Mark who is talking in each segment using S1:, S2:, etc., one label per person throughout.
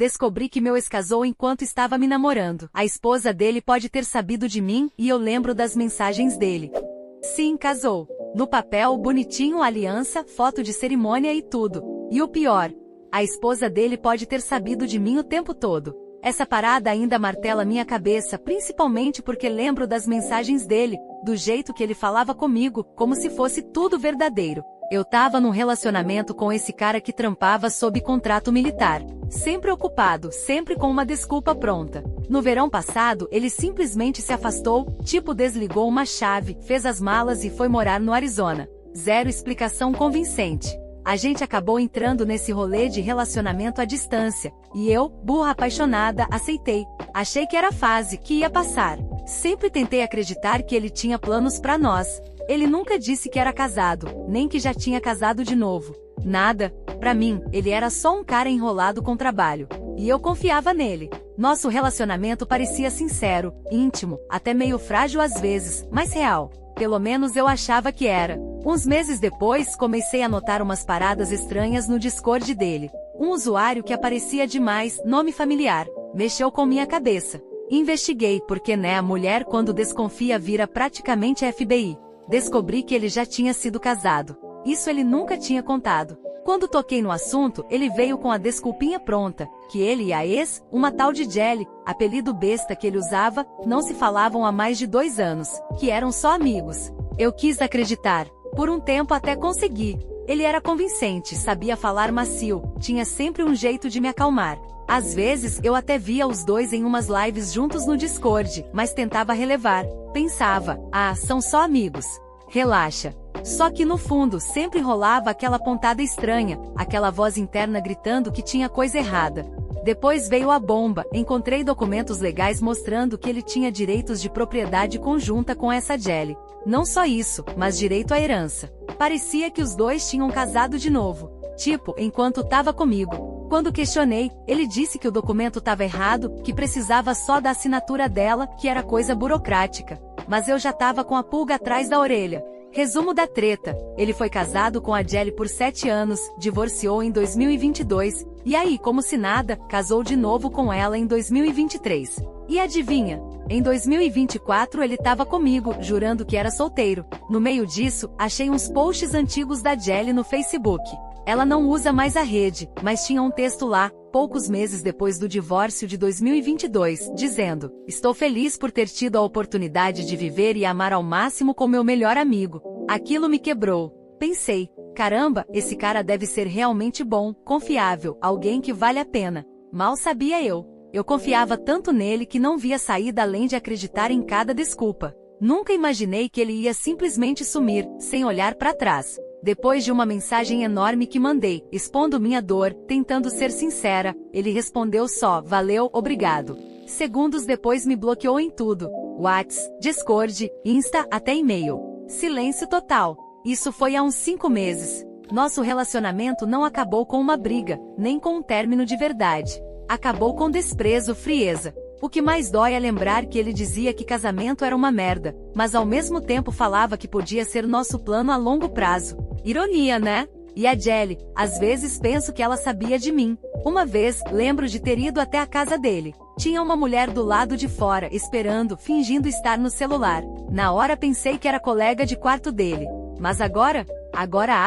S1: Descobri que meu ex casou enquanto estava me namorando. A esposa dele pode ter sabido de mim e eu lembro das mensagens dele. Sim, casou. No papel, bonitinho, aliança, foto de cerimônia e tudo. E o pior, a esposa dele pode ter sabido de mim o tempo todo. Essa parada ainda martela minha cabeça, principalmente porque lembro das mensagens dele, do jeito que ele falava comigo, como se fosse tudo verdadeiro. Eu tava num relacionamento com esse cara que trampava sob contrato militar. Sempre ocupado, sempre com uma desculpa pronta. No verão passado, ele simplesmente se afastou, tipo desligou uma chave, fez as malas e foi morar no Arizona. Zero explicação convincente. A gente acabou entrando nesse rolê de relacionamento à distância, e eu, burra apaixonada, aceitei. Achei que era fase, que ia passar. Sempre tentei acreditar que ele tinha planos pra nós. Ele nunca disse que era casado, nem que já tinha casado de novo. Nada. Pra mim, ele era só um cara enrolado com trabalho. E eu confiava nele. Nosso relacionamento parecia sincero, íntimo, até meio frágil às vezes, mas real. Pelo menos eu achava que era. Uns meses depois, comecei a notar umas paradas estranhas no Discord dele. Um usuário que aparecia demais, nome familiar. Mexeu com minha cabeça. Investiguei, porque a mulher quando desconfia vira praticamente FBI. Descobri que ele já tinha sido casado. Isso ele nunca tinha contado. Quando toquei no assunto, ele veio com a desculpinha pronta, que ele e a ex, uma tal de Jelly, apelido besta que ele usava, não se falavam há mais de 2 anos, que eram só amigos. Eu quis acreditar. Por um tempo até consegui. Ele era convincente, sabia falar macio, tinha sempre um jeito de me acalmar. Às vezes, eu até via os dois em umas lives juntos no Discord, mas tentava relevar. Pensava, são só amigos. Relaxa. Só que no fundo sempre rolava aquela pontada estranha, aquela voz interna gritando que tinha coisa errada. Depois veio a bomba, encontrei documentos legais mostrando que ele tinha direitos de propriedade conjunta com essa Jelly. Não só isso, mas direito à herança. Parecia que os dois tinham casado de novo. Tipo, enquanto tava comigo. Quando questionei, ele disse que o documento tava errado, que precisava só da assinatura dela, que era coisa burocrática. Mas eu já tava com a pulga atrás da orelha. Resumo da treta, ele foi casado com a Jelly por 7 anos, divorciou em 2022, e aí, como se nada, casou de novo com ela em 2023. E adivinha? Em 2024 ele tava comigo, jurando que era solteiro. No meio disso, achei uns posts antigos da Jelly no Facebook. Ela não usa mais a rede, mas tinha um texto lá, poucos meses depois do divórcio de 2022, dizendo: "Estou feliz por ter tido a oportunidade de viver e amar ao máximo com meu melhor amigo." Aquilo me quebrou. Pensei, caramba, esse cara deve ser realmente bom, confiável, alguém que vale a pena. Mal sabia eu. Eu confiava tanto nele que não via saída além de acreditar em cada desculpa. Nunca imaginei que ele ia simplesmente sumir, sem olhar para trás. Depois de uma mensagem enorme que mandei, expondo minha dor, tentando ser sincera, ele respondeu só: "Valeu, obrigado." Segundos depois me bloqueou em tudo. Whats, Discord, Insta, até e-mail. Silêncio total. Isso foi há uns 5 meses. Nosso relacionamento não acabou com uma briga, nem com um término de verdade. Acabou com desprezo, frieza. O que mais dói é lembrar que ele dizia que casamento era uma merda, mas ao mesmo tempo falava que podia ser nosso plano a longo prazo. Ironia, né? E a Jelly, às vezes penso que ela sabia de mim. Uma vez, lembro de ter ido até a casa dele. Tinha uma mulher do lado de fora, esperando, fingindo estar no celular. Na hora pensei que era colega de quarto dele. Mas agora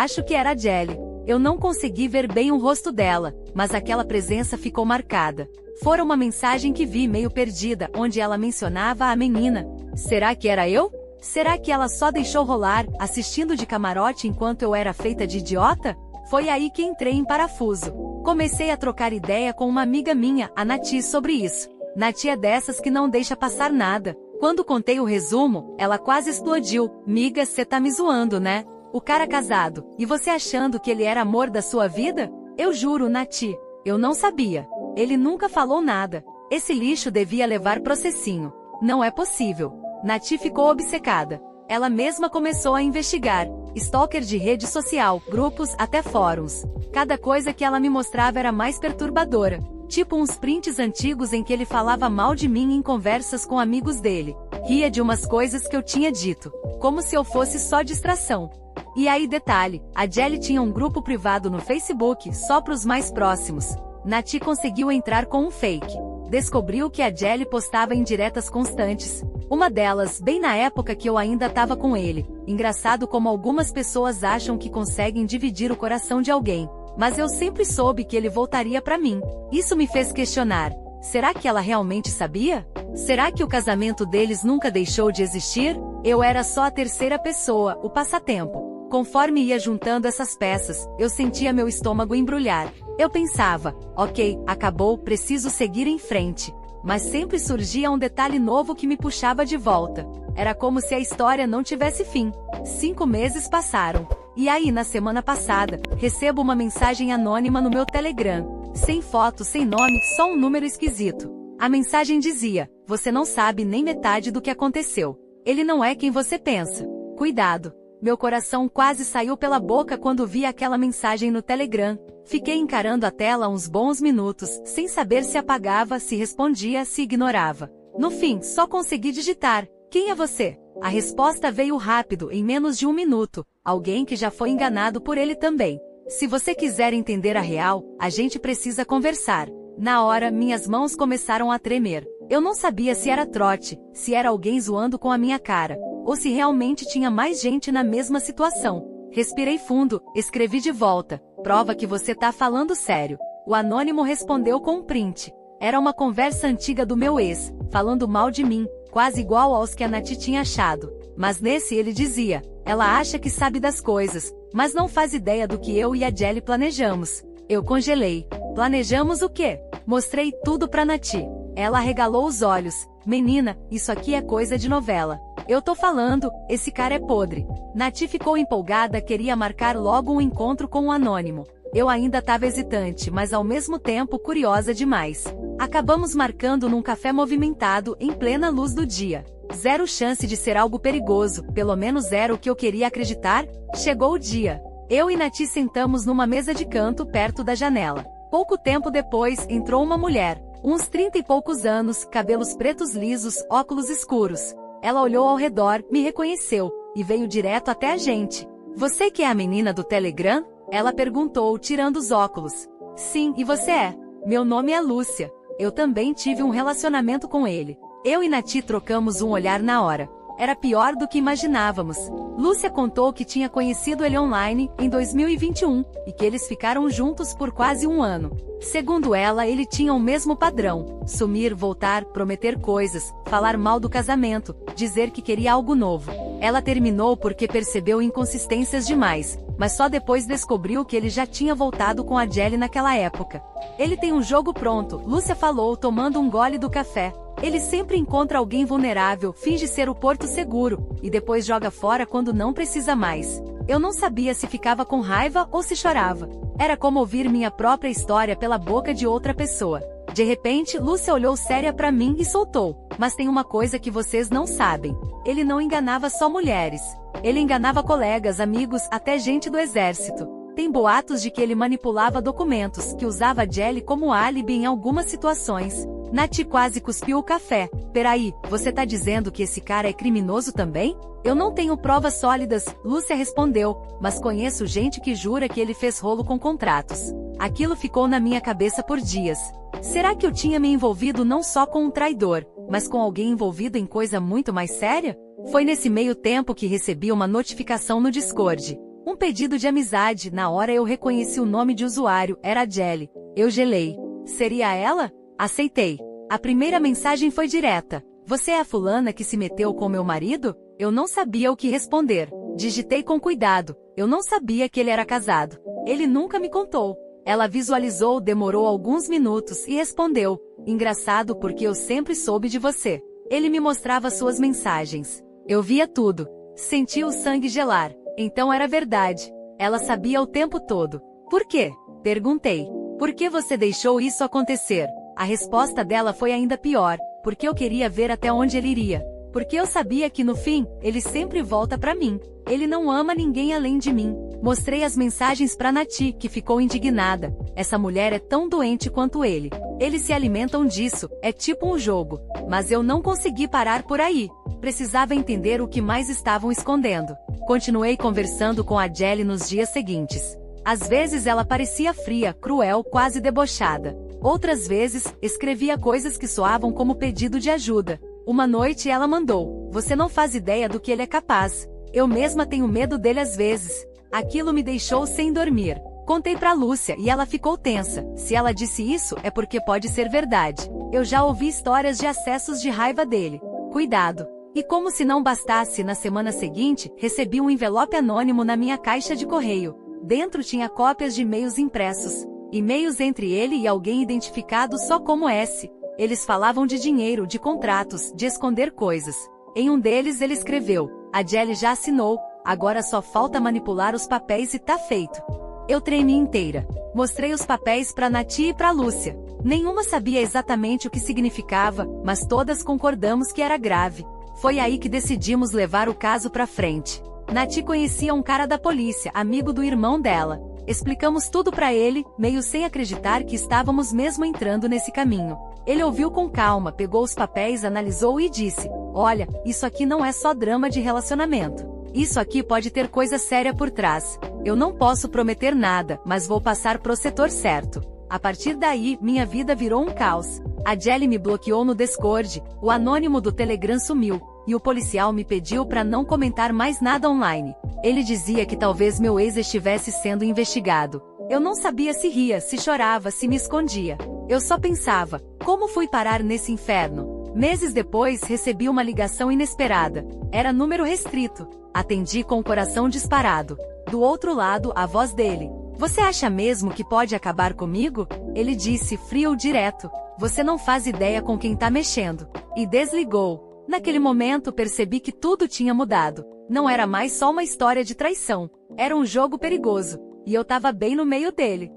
S1: acho que era a Jelly. Eu não consegui ver bem o rosto dela, mas aquela presença ficou marcada. Fora uma mensagem que vi meio perdida, onde ela mencionava a menina. Será que era eu? Será que ela só deixou rolar, assistindo de camarote enquanto eu era feita de idiota? Foi aí que entrei em parafuso. Comecei a trocar ideia com uma amiga minha, a Nati, sobre isso. Nati é dessas que não deixa passar nada. Quando contei o resumo, ela quase explodiu. "Miga, cê tá me zoando, né? O cara casado, e você achando que ele era amor da sua vida?" Eu juro, Nati, eu não sabia. Ele nunca falou nada. Esse lixo devia levar processinho. Não é possível. Nati ficou obcecada. Ela mesma começou a investigar. Stalker de rede social, grupos, até fóruns. Cada coisa que ela me mostrava era mais perturbadora. Tipo uns prints antigos em que ele falava mal de mim em conversas com amigos dele. Ria de umas coisas que eu tinha dito. Como se eu fosse só distração. E aí detalhe, a Jelly tinha um grupo privado no Facebook, só pros mais próximos. Nath conseguiu entrar com um fake. Descobriu que a Jelly postava indiretas constantes. Uma delas, bem na época que eu ainda tava com ele. Engraçado como algumas pessoas acham que conseguem dividir o coração de alguém. Mas eu sempre soube que ele voltaria pra mim. Isso me fez questionar. Será que ela realmente sabia? Será que o casamento deles nunca deixou de existir? Eu era só a terceira pessoa, o passatempo. Conforme ia juntando essas peças, eu sentia meu estômago embrulhar. Eu pensava, ok, acabou, preciso seguir em frente. Mas sempre surgia um detalhe novo que me puxava de volta. Era como se a história não tivesse fim. 5 meses passaram. E aí, na semana passada, recebo uma mensagem anônima no meu Telegram. Sem foto, sem nome, só um número esquisito. A mensagem dizia, você não sabe nem metade do que aconteceu. Ele não é quem você pensa. Cuidado. Meu coração quase saiu pela boca quando vi aquela mensagem no Telegram. Fiquei encarando a tela uns bons minutos, sem saber se apagava, se respondia, se ignorava. No fim, só consegui digitar. Quem é você? A resposta veio rápido, em menos de 1 minuto. Alguém que já foi enganado por ele também. Se você quiser entender a real, a gente precisa conversar. Na hora, minhas mãos começaram a tremer. Eu não sabia se era trote, se era alguém zoando com a minha cara, ou se realmente tinha mais gente na mesma situação. Respirei fundo, escrevi de volta. Prova que você tá falando sério. O anônimo respondeu com um print. Era uma conversa antiga do meu ex, falando mal de mim, quase igual aos que a Nath tinha achado. Mas nesse ele dizia, ela acha que sabe das coisas, mas não faz ideia do que eu e a Jelly planejamos. Eu congelei. Planejamos o quê? Mostrei tudo pra Nath. Ela arregalou os olhos. Menina, isso aqui é coisa de novela. Eu tô falando, esse cara é podre. Nath ficou empolgada, queria marcar logo um encontro com o anônimo. Eu ainda tava hesitante, mas ao mesmo tempo curiosa demais. Acabamos marcando num café movimentado, em plena luz do dia. Zero chance de ser algo perigoso, pelo menos era o que eu queria acreditar. Chegou o dia. Eu e Nath sentamos numa mesa de canto perto da janela. Pouco tempo depois, entrou uma mulher. Uns 30 e poucos anos, cabelos pretos lisos, óculos escuros. Ela olhou ao redor, me reconheceu, e veio direto até a gente. Você que é a menina do Telegram? Ela perguntou, tirando os óculos. Sim, e você é? Meu nome é Lúcia. Eu também tive um relacionamento com ele. Eu e Nath trocamos um olhar na hora. Era pior do que imaginávamos. Lúcia contou que tinha conhecido ele online, em 2021, e que eles ficaram juntos por quase 1 ano. Segundo ela, ele tinha o mesmo padrão. Sumir, voltar, prometer coisas, falar mal do casamento, dizer que queria algo novo. Ela terminou porque percebeu inconsistências demais, mas só depois descobriu que ele já tinha voltado com a Jelly naquela época. Ele tem um jogo pronto, Lúcia falou tomando um gole do café. Ele sempre encontra alguém vulnerável, finge ser o porto seguro, e depois joga fora quando não precisa mais. Eu não sabia se ficava com raiva ou se chorava. Era como ouvir minha própria história pela boca de outra pessoa. De repente, Lúcia olhou séria pra mim e soltou. Mas tem uma coisa que vocês não sabem. Ele não enganava só mulheres. Ele enganava colegas, amigos, até gente do exército. Tem boatos de que ele manipulava documentos, que usava a Jelly como álibi em algumas situações. Nath quase cuspiu o café. Peraí, você tá dizendo que esse cara é criminoso também? Eu não tenho provas sólidas, Lúcia respondeu, mas conheço gente que jura que ele fez rolo com contratos. Aquilo ficou na minha cabeça por dias. Será que eu tinha me envolvido não só com um traidor, mas com alguém envolvido em coisa muito mais séria? Foi nesse meio tempo que recebi uma notificação no Discord. Um pedido de amizade, na hora eu reconheci o nome de usuário, era a Jelly. Eu gelei. Seria ela? Aceitei. A primeira mensagem foi direta. Você é a fulana que se meteu com meu marido? Eu não sabia o que responder. Digitei com cuidado. Eu não sabia que ele era casado. Ele nunca me contou. Ela visualizou, demorou alguns minutos e respondeu. Engraçado porque eu sempre soube de você. Ele me mostrava suas mensagens. Eu via tudo. Senti o sangue gelar. Então era verdade. Ela sabia o tempo todo. Por quê? Perguntei. Por que você deixou isso acontecer? A resposta dela foi ainda pior. Porque eu queria ver até onde ele iria. Porque eu sabia que no fim, ele sempre volta pra mim. Ele não ama ninguém além de mim. Mostrei as mensagens pra Nath, que ficou indignada. Essa mulher é tão doente quanto ele. Eles se alimentam disso, é tipo um jogo. Mas eu não consegui parar por aí. Precisava entender o que mais estavam escondendo. Continuei conversando com a Jelly nos dias seguintes. Às vezes ela parecia fria, cruel, quase debochada. Outras vezes, escrevia coisas que soavam como pedido de ajuda. Uma noite ela mandou: "Você não faz ideia do que ele é capaz. Eu mesma tenho medo dele às vezes." Aquilo me deixou sem dormir. Contei pra Lúcia e ela ficou tensa. Se ela disse isso, é porque pode ser verdade. Eu já ouvi histórias de acessos de raiva dele. Cuidado. E como se não bastasse, na semana seguinte, recebi um envelope anônimo na minha caixa de correio. Dentro tinha cópias de e-mails impressos. E-mails entre ele e alguém identificado só como S. Eles falavam de dinheiro, de contratos, de esconder coisas. Em um deles ele escreveu: "A Jelly já assinou, agora só falta manipular os papéis e tá feito." Eu tremi inteira. Mostrei os papéis pra Nath e pra Lúcia. Nenhuma sabia exatamente o que significava, mas todas concordamos que era grave. Foi aí que decidimos levar o caso pra frente. Nath conhecia um cara da polícia, amigo do irmão dela. Explicamos tudo pra ele, meio sem acreditar que estávamos mesmo entrando nesse caminho. Ele ouviu com calma, pegou os papéis, analisou e disse: "Olha, isso aqui não é só drama de relacionamento. Isso aqui pode ter coisa séria por trás. Eu não posso prometer nada, mas vou passar pro setor certo." A partir daí, minha vida virou um caos. A Jelly me bloqueou no Discord, o anônimo do Telegram sumiu, e o policial me pediu para não comentar mais nada online. Ele dizia que talvez meu ex estivesse sendo investigado. Eu não sabia se ria, se chorava, se me escondia. Eu só pensava: como fui parar nesse inferno? Meses depois, recebi uma ligação inesperada. Era número restrito. Atendi com o coração disparado. Do outro lado, a voz dele: "Você acha mesmo que pode acabar comigo?" Ele disse, frio, direto: "Você não faz ideia com quem tá mexendo." E desligou. Naquele momento percebi que tudo tinha mudado. Não era mais só uma história de traição. Era um jogo perigoso. E eu tava bem no meio dele.